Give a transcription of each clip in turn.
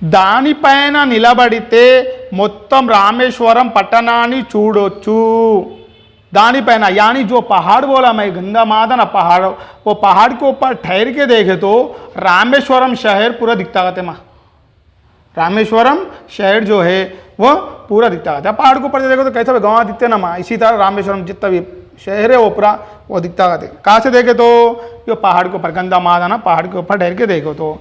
దానిపైన నిలబడితే మొత్తం రాमेश्वरम పట్టణాన్ని చూడొచ్చు। दानीपैन यानी जो पहाड़ बोला मैं गंगा माता ना पहाड़, वो पहाड़ के ऊपर ठहर के देखे तो रामेश्वरम शहर पूरा दिखता रहता है। रामेश्वरम शहर जो है वो पूरा दिखता रहता है। पहाड़ के ऊपर से देखो तो कैसा भी गाँव दिखते ना माँ, इसी तरह रामेश्वरम जितना भी शहर है वो पूरा वो दिखता रहता है। कहाँ से देखे तो ये पहाड़ के ऊपर, गंगा माता ना पहाड़ के ऊपर ठहर के देखो तो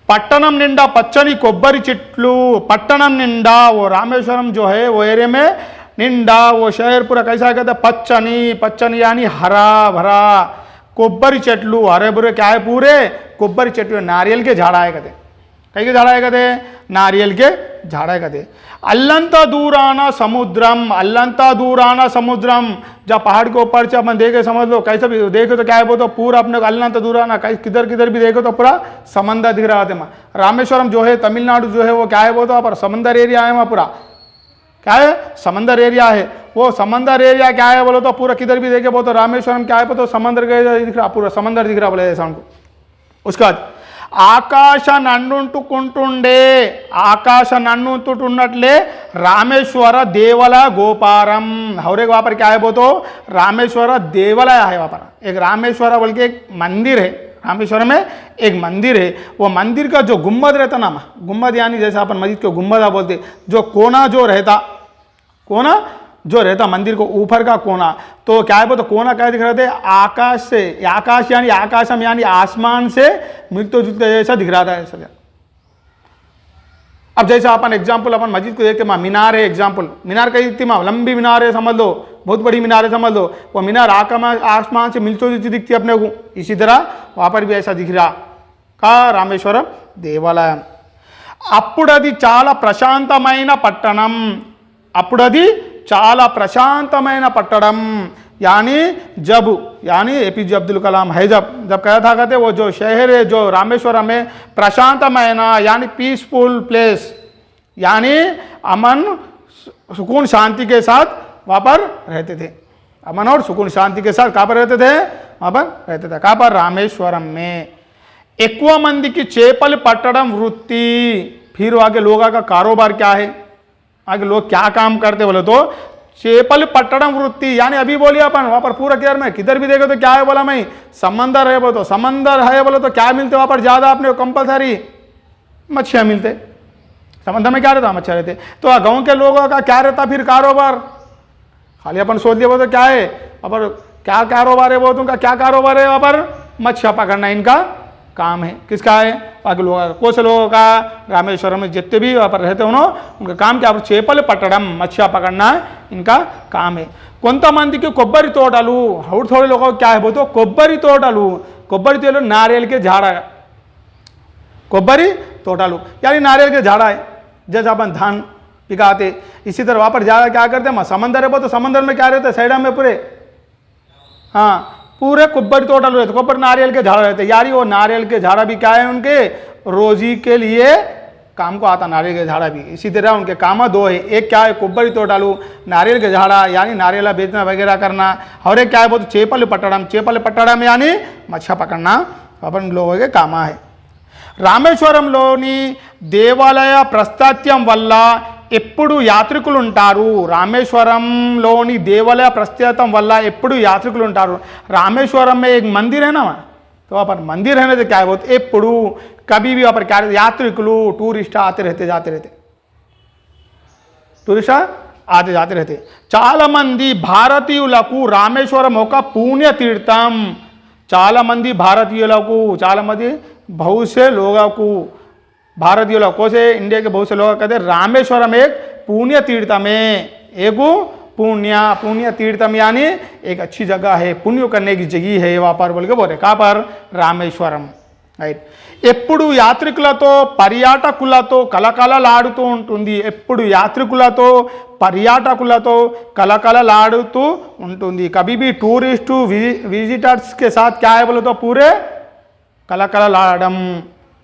पट्टनम निंडा पच्चनी कोब्बरी चिट्लू, पट्टनम निंडा वो रामेश्वरम जो है वो एरिया में निंडा वो शहर पूरा कैसा कहते हैं पच्चनी, पच्चनी यानी हरा भरा, कोब्बरी चटलू हरे भरे क्या है पूरे कोब्बरी चटलू नारियल के झाड़ा है कहते, कई के झाड़ा है कहते नारियल के झाड़ा है कहते। अल्लंता दूराना समुद्रम, अल्लंता दूराना समुद्रम, जब पहाड़ के ऊपर से अपन देखे समझ लो कैसे भी देखे तो क्या है वो तो पूरा अपने को अल्लंता दूराना किधर किधर भी देखो तो पूरा समंदर दिख रहा है। रामेश्वरम जो है तमिलनाडु जो है वो क्या है वो तो पर समंदर एरिया है, वहाँ पूरा क्या है समंदर एरिया है। वो समंदर एरिया क्या है बोलो तो पूरा किधर भी देखे वो तो रामेश्वरम क्या है तो समंदर का दिख रहा, पूरा समंदर दिख रहा बोले ऐसा उनको। उसके बाद आकाश नन्नुंटुकुंटुंडे, आकाश नन्नुंटुन्नट्ले रामेश्वर देवालय गोपारम, और एक वहाँ पर क्या है वो तो रामेश्वर देवालय है। वहाँ पर एक रामेश्वर बोल के एक मंदिर है, रामेश्वर में एक मंदिर है। वो मंदिर का जो गुम्बद रहता ना, गुम्बद यानी जैसे अपन मस्जिद को गुम्बद बोलते, जो कोना जो रहता, कोना जो रहता मंदिर को ऊपर का कोना, तो क्या है वो तो कोना क्या दिख रहे थे आकाश से, आकाश यानी आकाशम यानी आसमान से मिलते जुलते जैसा दिख रहा था ऐसा। अब जैसे अपन एग्जाम्पल अपन मस्जिद को देखते माँ मीनार है, एग्जाम्पल मीनार कही दिखती माँ लंबी मीनार है समझ लो, बहुत बड़ी मीनार है समझ लो, वो मीनार आसमान से मिलती जुलती दिखती है अपने को, इसी तरह वहाँ पर भी ऐसा दिख रहा का रामेश्वरम देवालय। అప్పుడది చాలా ప్రశాంతమైన పట్టణం, అప్పుడది చాలా ప్రశాంతమైన పట్టణం यानी जब यानी एपीजे अब्दुल कलाम है जब कहा था कहते वो जो शहर है जो रामेश्वरम में प्रशांतमय यानी पीसफुल प्लेस यानी अमन सुकून शांति के साथ वहाँ पर रहते थे, अमन और सुकून शांति के साथ कहाँ पर रहते थे वहाँ पर रहते थे। कहाँ पर रामेश्वरम में। ఎక్కువ మందికి చేపలు పట్టడం వృత్తి, फिर आगे लोगों का कारोबार क्या है, आगे लोग क्या काम करते बोले तो चेपल पट्टड़म वृत्ति यानी अभी बोलिए अपन वहाँ पर पूरा केयर में किधर भी देखो तो क्या है बोला मैं समंदर है बोलो तो समंदर है बोलो तो क्या मिलते वहाँ पर ज़्यादा अपने कंपलसरी मच्छियाँ मिलते, समंदर में क्या रहता मच्छियाँ रहते। तो गाँव के लोगों का क्या रहता फिर कारोबार, खाली अपन सोच लिया वो तो क्या है वहाँ पर क्या कारोबार है वो तो उनका क्या कारोबार है वहाँ पर मच्छियाँ पकड़ना इनका काम है। किसका है बाकी लोगों का, कौन से लोगों का रामेश्वरम में जितने भी वहाँ पर रहते उन्होंने उनका काम क्या చేపలు పట్టడం मच्छियाँ पकड़ना इनका काम है। కొంతమందికి కొబ్బరి తోటలు, और थोड़े लोगों को क्या है वो तो కొబ్బరి తోటలు, కొబ్బరి తోటలు नारियल के झाड़ा, కొబ్బరి తోటలు यानी नारियल के झाड़ा है। जैसे अपन धान पिकाते इसी तरह वहाँ पर ज़्यादा क्या करते हैं समंदर है वो तो समंदर में क्या रहते हैं साइड में पूरे हाँ पूरे कोब्बरी तोटल रहते, कोब्बर नारियल के झाड़ा रहते यारी। वो नारियल के झाड़ा भी क्या है उनके रोजी के लिए काम को आता, नारियल के झाड़ा भी। इसी तरह उनके काम दो है, एक क्या है कोब्बरी तोटालू नारियल के झाड़ा यानी नारियल बेचना वगैरह करना, और एक क्या है वो तो చేపలు పట్టడం, చేపలు పట్టడం यानी मच्छा पकड़ना अपन लोगों के काम है। రామేశ్వరంలోని దేవాలయ ప్రస్థాత్యం వల్ల ఎప్పుడు యాత్రికులు ఉంటారు, रामेश्वरमలోని దేవాలయ ప్రస్థాత్యం వల్ల ఎప్పుడు యాత్రికులు ఉంటారు। रामेश्वरम में एक मंदिर है ना, तो वहाँ पर मंदिर है ना तो क्या है वो ఎప్పుడు कभी भी वहाँ पर क्या यात्रिकुలు टूरिस्ट आते रहते जाते रहते, टूरिस्ट आते जाते रहते। చాలా మంది భారతీయులకు రామేశ్వరం ఒక పుణ్య తీర్థం, చాలా మంది భారతీయులకు, చాలా మంది बहुत से लोगों को, भारतीय लोगों से इंडिया के बहुत से लोग कहते हैं रामेश्वरम एक पुण्य तीर्थ में, एक पुण्य तीर्थम यानी एक अच्छी जगह है, पुण्य करने की जगह है वहाँ पर बोल के बोले। कहाँ पर रामेश्वरम రైట్। ఎప్పుడు యాత్రికులతో పర్యాటకులతో కలకలలాడుతూ ఉంటుంది, ఎప్పుడు యాత్రికులతో పర్యాటకులతో కలకలలాడుతూ ఉంటుంది। कभी भी टूरिस्ट विजिटर्स के साथ क्या है बोले तो पूरे कलकलाडम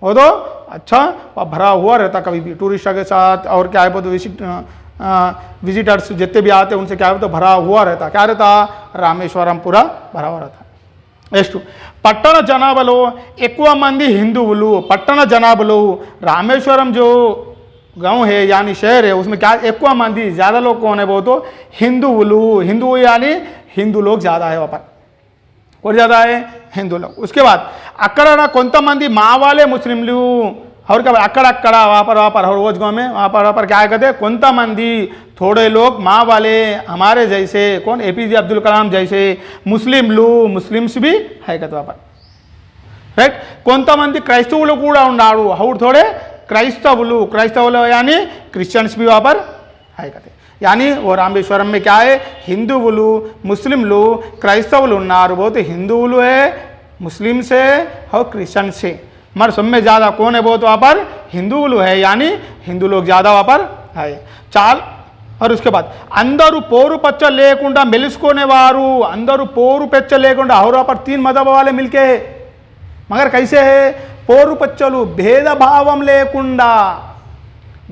वो तो अच्छा भरा हुआ रहता कभी भी टूरिस्ट के साथ, और क्या है तो विजिटर्स जितने भी आते उनसे क्या है तो भरा हुआ रहता, क्या रहता रामेश्वरम पूरा भरा हुआ रहता। నెక్స్ట్ పట్టణ జనాభాలో ఎక్కువ మంది హిందువులు, పట్టణ జనాభాలో రామేశ్వరం जो गांव है यानी शहर है, उसमें क्या ఎక్కువ మంది ज़्यादा लोग कौन है वो तो हिंदुవులు, हिंदू यानी हिंदू लोग ज़्यादा है वहाँ पर, और ज़्यादा है हिंदू लोग। उसके बाद అక్కడ కొంతమంది మా వాళ్ళే ముస్లింలు और क्या अక్కడక్కడ वहाँ पर हर रोज गाँव में वहाँ पर क्या कहते हैं కొంతమంది थोड़े लोग माँ वाले हमारे जैसे, कौन APJ अब्दुल कलाम जैसे ముస్లింలు, ముస్లిమ్స్ भी है कहते वहाँ पर, రైట్। కొంతమంది క్రైస్తవులు కూడా ఉన్నారు, और थोड़े क्राइस्तवुలు यानी क्रिश्चियंस भी वहाँ पर है कहते, यानी वो रामेश्वरम में क्या है हिंदुవులు, मुस्लिमలు, क्राइस्तवुలు उన్నారు, बहुत हिंदुవులు है, मुस्लिम्स है और क्रिश्चियंस है, मगर सब में ज़्यादा कौन है बहुत वहाँ पर हिंदुవులు है, यानी हिंदू लोग ज़्यादा वहाँ पर है। चाल और उसके बाद अंदरू पोरू पच्च लेकुंडा मेलुसुकुनेवारू, अंदरू पोरू पच्च लेकुंडा, और वहाँ पर 3 मजहब वाले मिलके है, मगर कैसे है పోరు పచ్చలు భేదభావం లేకుండా,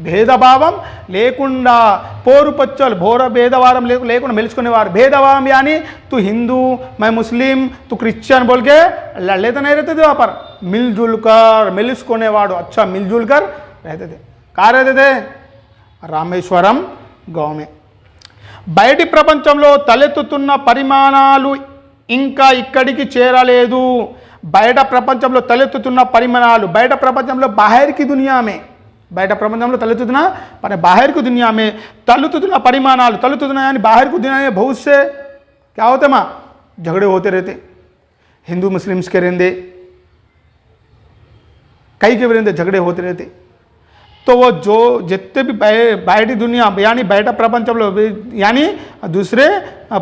భేదభావం లేకుండా పోరు పచ్చలు భోర భేదవారం లేకుండా మెలుచుకునేవారు। भेदभाव यानी तू हिंदू मैं मुस्लिम तू क्रिश्चियन बोल के लड़ले तो नहीं रहते थे वहाँ पर, मिलजुल कर మెలుచుకునేవాడు, अच्छा मिलजुल कर रहते थे। कहाँ रहते थे రామేశ్వరం गाँव में। బయటి ప్రపంచంలో తలెత్తుతున్న పరిమాణాలు ఇంకా ఇక్కడికి చేరలేదు, బయట ప్రపంచంలో తలెత్తుతున్న పరిమాణాలు, బయట ప్రపంచంలో बाहर की दुनिया में, బయట ప్రపంచంలో తలెత్తుతున్న बाहर की दुनिया में తలెత్తుతున్న పరిమాణాలు, తలెత్తుతున్న यानी बाहर की दुनिया में बहुत से क्या होते माँ झगड़े होते रहते, हिंदू मुस्लिम्स के रहते, कई के रहते झगड़े होते रहते। तो वो जो जितने भी बाहरी दुनिया यानी बयटा प्रपंचंలో यानी दूसरे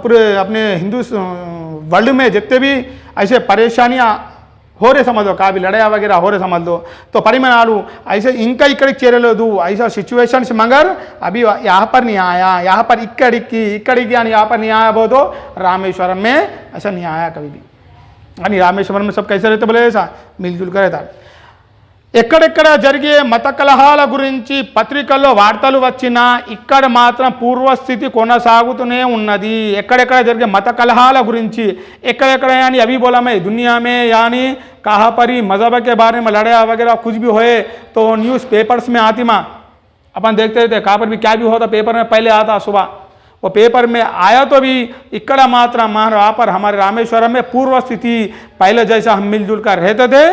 पूरे अपने हिंदू वर्ल्ड में जितने भी ऐसे परेशानियाँ हो रहे समझ लो, काफ़ी लड़ाई वगैरह हो रहे समझ लो, तो परिमाणालू ऐसे इनका इక్కడికి చేరలేదు ऐसा सिचुएशंस, मगर अभी यहाँ पर नहीं आया, यहाँ पर इక్కడికి यानी यहाँ पर नहीं आया, वो तो रामेश्वरम में ऐसा नहीं आया कभी भी, यानी रामेश्वरम में सब कैसे रहते बोले ऐसा मिलजुल कर रहता। ఎక్కడెక్కడ జరిగే మత కలహాల గురించి పత్రికల్లో వార్తలు వచ్చినా ఇక్కడ మాత్రం పూర్వస్థితి కొనసాగుతూనే ఉన్నది। ఎక్కడెక్కడ జరిగే మత కలహాల గురించి, ఎక్కడెక్కడ यानी अभी बोला मैं दुनिया में यानी कहाँ पर ही मजहब के बारे में लड़ाई वगैरह कुछ भी होए तो न्यूज़ पेपर्स में आती माँ, अपन देखते रहते कहाँ पर भी क्या भी होता पेपर में पहले आता सुबह, वो पेपर में आया तो भी इक्कड़ मात्रा वहाँ पर हमारे रामेश्वरम में पूर्व स्थिति पहले जैसा हम मिलजुल कर रहते थे,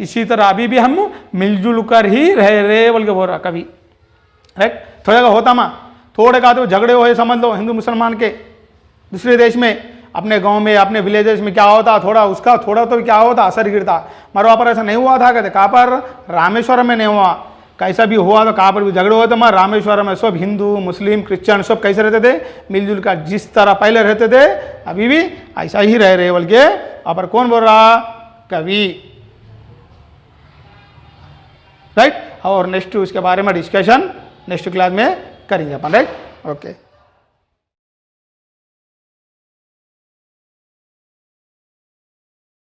इसी तरह अभी भी हम मिलजुल कर ही रहे बोल के बोल रहा कभी, राइट। थोड़ा का होता माँ, थोड़े का तो झगड़े हुए समझ लो हिंदू मुसलमान के दूसरे देश में, अपने गांव में अपने विलेजेस में क्या होता थोड़ा उसका थोड़ा तो क्या होता असर गिरता, मगर वहाँ पर ऐसा नहीं हुआ था कहते, कहाँ पर रामेश्वरम में नहीं हुआ, कैसा भी हुआ तो कहाँ पर भी झगड़े हुए थे मगर रामेश्वरम में सब हिंदू मुस्लिम क्रिश्चियन सब कैसे रहते थे मिलजुल कर, जिस तरह पहले रहते थे अभी भी ऐसा ही रह रहे बोल के। अब पर कौन बोल रहा कवि, राइट। और नेक्स्ट उसके बारे में डिस्कशन नेक्स्ट क्लास में करेंगे अपन, राइट, ओके।